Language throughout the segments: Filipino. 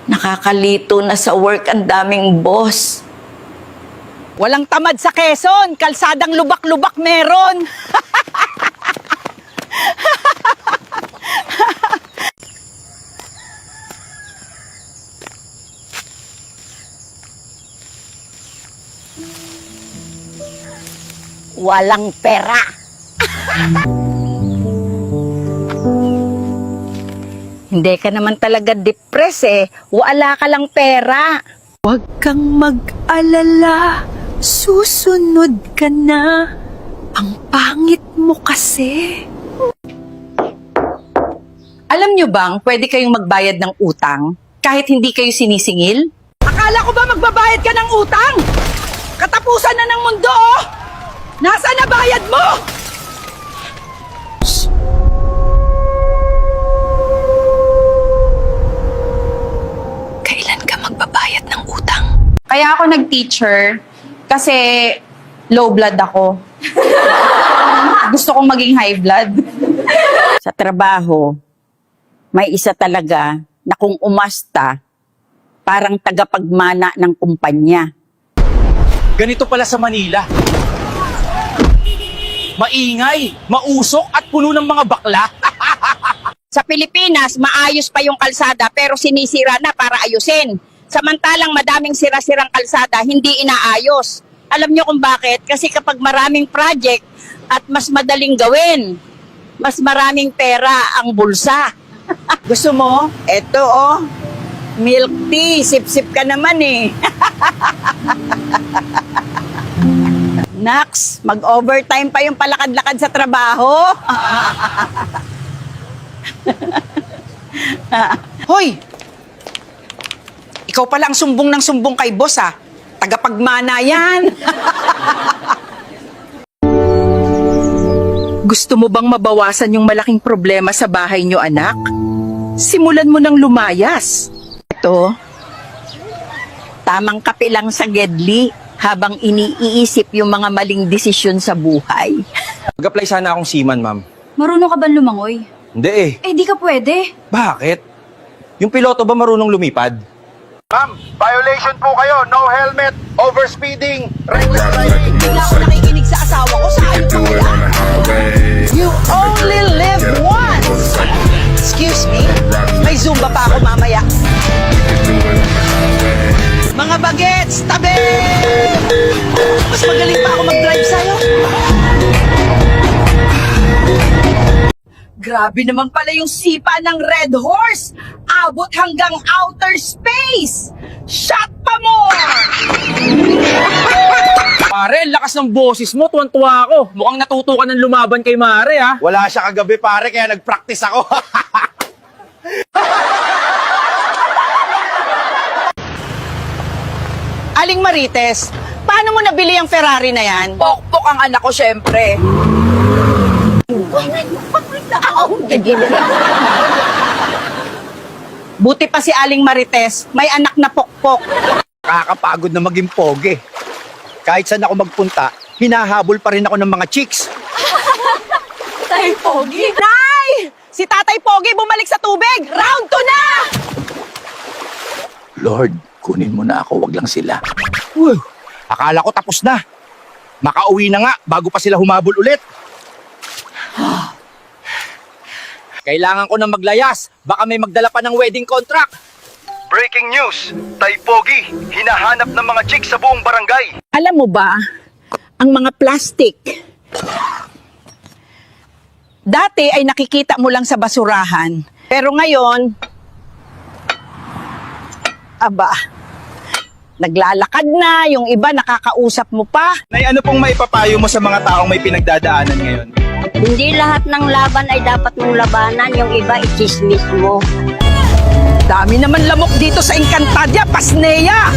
Nakakalito na sa work ang daming boss. Walang tamad sa Quezon, kalsadang lubak-lubak meron. Walang pera. Hindi ka naman talaga depress eh. Wala ka lang pera. Huwag kang mag-alala, susunod ka na. Ang pangit mo kasi. Alam nyo bang pwede kayong magbayad ng utang kahit hindi kayo sinisingil? Akala ko ba magbabayad ka ng utang? Katapusan na ng mundo oh! Nasaan na bayad mo? Kailan ka magbabayad ng utang? Kaya ako nag-teacher kasi low blood ako. Gusto kong maging high blood. Sa trabaho, may isa talaga na kung umasta, parang tagapagmana ng kumpanya. Ganito pala sa Manila. Maingay, mausok at puno ng mga bakla. Sa Pilipinas, maayos pa yung kalsada pero sinisira na para ayusin. Samantalang madaming sira-sirang kalsada, hindi inaayos. Alam nyo kung bakit? Kasi kapag maraming project at mas madaling gawin, mas maraming pera ang bulsa. Gusto mo? Eto oh, milk tea, sip-sip ka naman eh. Nax, mag-overtime pa yung palakad-lakad sa trabaho. Hoy! Ikaw pala ang sumbong ng sumbong kay boss ah. Tagapagmana yan. Gusto mo bang mabawasan yung malaking problema sa bahay nyo, anak? Simulan mo ng lumayas. Ito, tamang kape lang sa gedli habang iniisip yung mga maling desisyon sa buhay. Mag-apply sana akong seaman, ma'am. Marunong ka ba lumangoy? Hindi eh. Eh, di ka pwede. Bakit? Yung piloto ba marunong lumipad? Ma'am, violation po kayo. No helmet, overspeeding, reckless driving. Bigla ako nakikinig sa asawa ko sa ayaw ko wala. You only live once. Excuse me, may Zumba pa ako mamaya. Mga bagets, tabi! Mas magaling pa ako mag-drive sa'yo. Grabe naman pala yung sipa ng Red Horse. Abot hanggang outer space. Shot pa mo! Pare, lakas ng boses mo. Tuwan-tuwa ako. Mukhang natuto ka ng lumaban kay Mare, ha? Wala siya kagabi pare, kaya nag-practice ako. Aling Marites, paano mo nabili ang Ferrari na yan? Pokpok ang anak ko, syempre. Buti pa si Aling Marites, may anak na pokpok. Nakakapagod na maging pogi. Kahit saan ako magpunta, hinahabol pa rin ako ng mga chicks. Tatay Pogi! Nay! Si Tatay Pogi bumalik sa tubig! Round 2 na! Lord, kunin mo na ako, wag lang sila. Akala ko tapos na. Makauwi na nga bago pa sila humabol ulit. Kailangan ko na maglayas. Baka may magdala pa ng wedding contract. Breaking news! Tay Pogi, hinahanap ng mga chicks sa buong barangay. Alam mo ba, ang mga plastic, Dati ay nakikita mo lang sa basurahan. Pero ngayon, aba, naglalakad na, yung iba nakakausap mo pa. Nay, ano pong maipapayo mo sa mga taong may pinagdadaanan ngayon? Hindi lahat ng laban ay dapat mong labanan, yung iba i-chismis mo. Dami naman lamok dito sa Encantadia, Pasnea!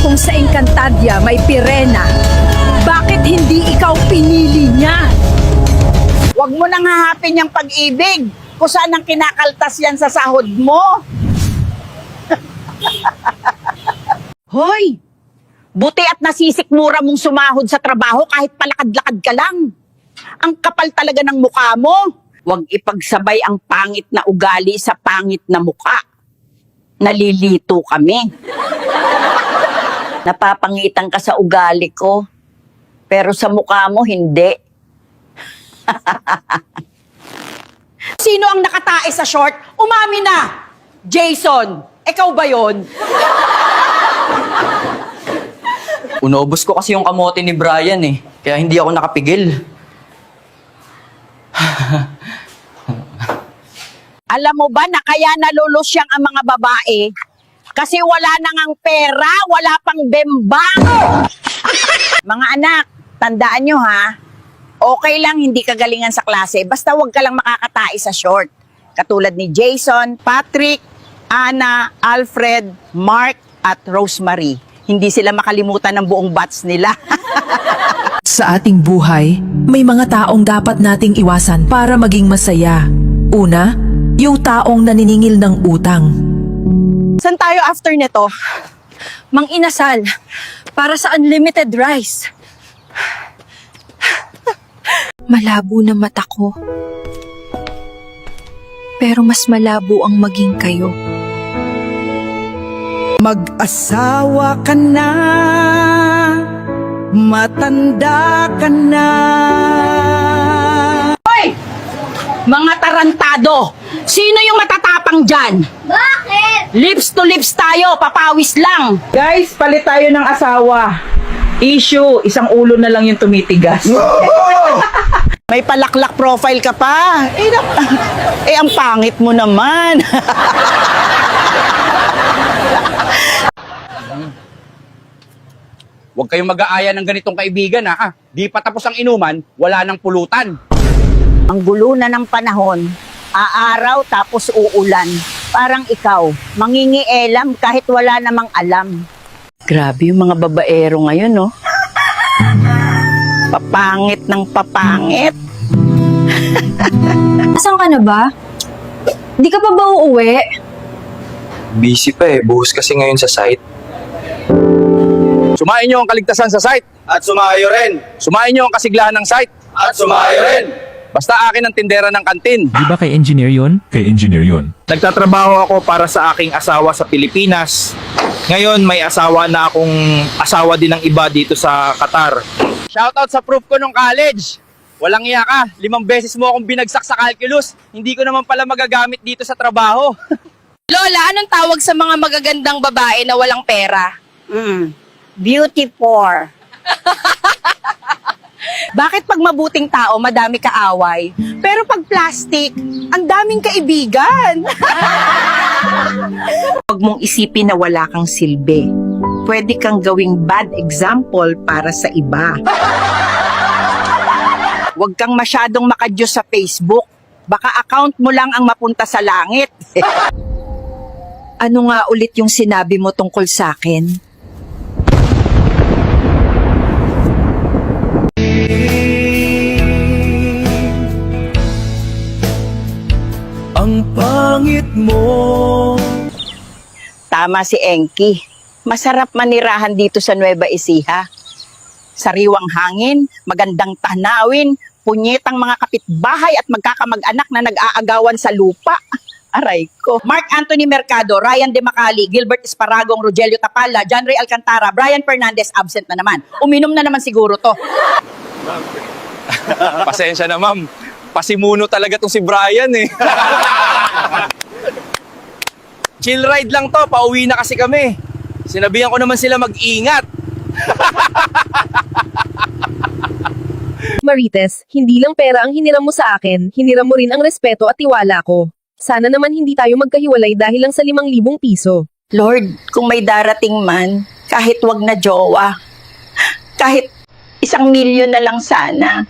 Kung sa Encantadia may Pirena, bakit hindi ikaw pinili niya? Huwag mo nang hahapin yung pag-ibig. Kung saan ang kinakaltas yan sa sahod mo. Hoy! Buti at nasisikmura mong sumahod sa trabaho kahit palakad-lakad ka lang. Ang kapal talaga ng mukha mo. Huwag ipagsabay ang pangit na ugali sa pangit na muka. Nalilito kami. Napapangitan ka sa ugali ko, pero sa mukha mo hindi. Sino ang nakatae sa short? Umami na! Jason, ikaw ba yon? Unobos ko kasi yung kamote ni Brian eh. Kaya hindi ako nakapigil. Alam mo ba na kaya nalulusyang ang mga babae? Kasi wala na ngang pera, wala pang bembang. Mga anak, tandaan nyo ha, okay lang hindi kagalingan sa klase, basta wag ka lang makakatai sa short. Katulad ni Jason, Patrick, Ana, Alfred, Mark, at Rosemary. Hindi sila makalimutan ng buong batch nila. Sa ating buhay, may mga taong dapat nating iwasan para maging masaya. Una, yung taong naniningil ng utang. Saan tayo after nito? Mang Inasal, para sa unlimited rice. Malabo na mata ko. Pero mas malabo ang maging kayo. Mag-asawa ka na, matanda ka na. Hoy! Mga tarantado! Sino yung matatapang dyan? Bakit? Lips to lips tayo, papawis lang. Guys, palit tayo ng asawa. Issue, isang ulo na lang yung tumitigas. May palaklak profile ka pa. Ang pangit mo naman. Huwag kayong mag-aaya ng ganitong kaibigan ha. Di pa tapos ang inuman, wala nang pulutan. Ang gulo na ng panahon, aaraw tapos uulan. Parang ikaw, mangingielam kahit wala namang alam. Grabe yung mga babaero ngayon, no? Papangit ng papangit. Asan ka na ba? Di ka pa ba uuwi? Busy pa eh. Buhos kasi ngayon sa site. Sumain nyo ang kaligtasan sa site. At sumayo rin. Sumain nyo ang kasiglahan ng site. At sumayo rin. Basta akin ang tindera ng kantin. Di ba kay engineer yun? Kay engineer yun. Nagtatrabaho ako para sa aking asawa sa Pilipinas. Ngayon, may asawa na akong asawa din ng iba dito sa Qatar. Shoutout sa proof ko nung college. Walang iya ka. 5 beses mo akong binagsak sa calculus. Hindi ko naman pala magagamit dito sa trabaho. Lola, anong tawag sa mga magagandang babae na walang pera? Beauty for. Bakit pag mabuting tao, madami kaaway? Pero pag plastic, ang daming kaibigan. Huwag mong isipin na wala kang silbi. Pwede kang gawing bad example para sa iba. Huwag kang masyadong makadyos sa Facebook. Baka account mo lang ang mapunta sa langit. Ano nga ulit yung sinabi mo tungkol sa akin? Ang pangit mo. Tama si Enki. Masarap manirahan dito sa Nueva Ecija. Sariwang hangin, magandang tanawin, punyetang mga kapitbahay at magkakamag-anak na nag-aagawan sa lupa. Aray ko. Mark Anthony Mercado, Ryan De Macali, Gilbert Esparagong, Rogelio Tapala, John Ray Alcantara, Brian Fernandez, absent na naman. Uminom na naman siguro to. Pasensya na ma'am. Pasimuno talaga tong si Brian eh. Chill ride lang to. Pauwi na kasi kami. Sinabihan ko naman sila mag-ingat. Marites, hindi lang pera ang hiniram mo sa akin, hiniram mo rin ang respeto at tiwala ko. Sana naman hindi tayo magkahiwalay dahil lang sa 5,000 piso. Lord, kung may darating man, kahit wag na jowa, kahit 1 milyon na lang sana.